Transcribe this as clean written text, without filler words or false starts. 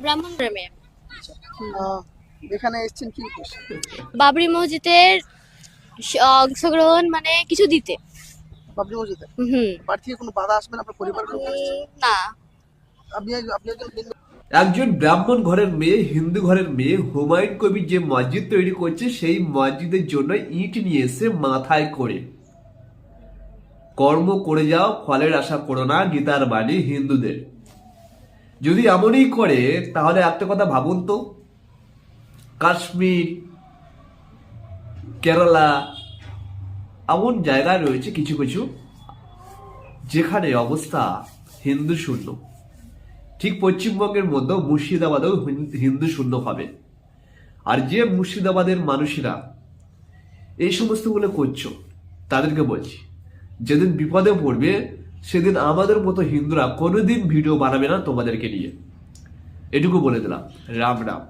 ব্রাহ্মণ গ্রামে। আচ্ছা। এখানে এসেছেন কি উদ্দেশ্যে? বাবরি মসজিদের অংশগ্রহণ মানে কিছু দিতে। বাবরি মসজিদে হুম। বাড়ি থেকে কোনো বাধা আসবে না? আপনার পরিবারের লোক এসেছে? না। আপনি একজন হিন্দু। একজন ব্রাহ্মণ ঘরের মেয়ে, হিন্দু ঘরের মেয়ে হুমায়ুন কবির যে মসজিদ তৈরি করছে সেই মসজিদের জন্য ইট নিয়ে এসে মাথায় করে কর্ম করে যাও, ফলের আশা করো না, গীতার বাণী হিন্দুদের। যদি এমনই করে তাহলে একটা কথা ভাবুন তো, কাশ্মীর, কেরালা এমন জায়গায় রয়েছে কিছু কিছু যেখানে অবস্থা হিন্দু শূন্য। ঠিক পশ্চিমবঙ্গের মধ্যে মুর্শিদাবাদেও হিন্দু শূন্য হবে। আর যে মুর্শিদাবাদের মানুষেরা এই সমস্তগুলো করছো তাদেরকে বলছি, যেদিন বিপদে পড়বে সেদিন আমাদের মতো হিন্দুরা কোনোদিন ভিডিও বানাবে না তোমাদেরকে নিয়ে। এটুকু বলে দিলাম। রাম রাম।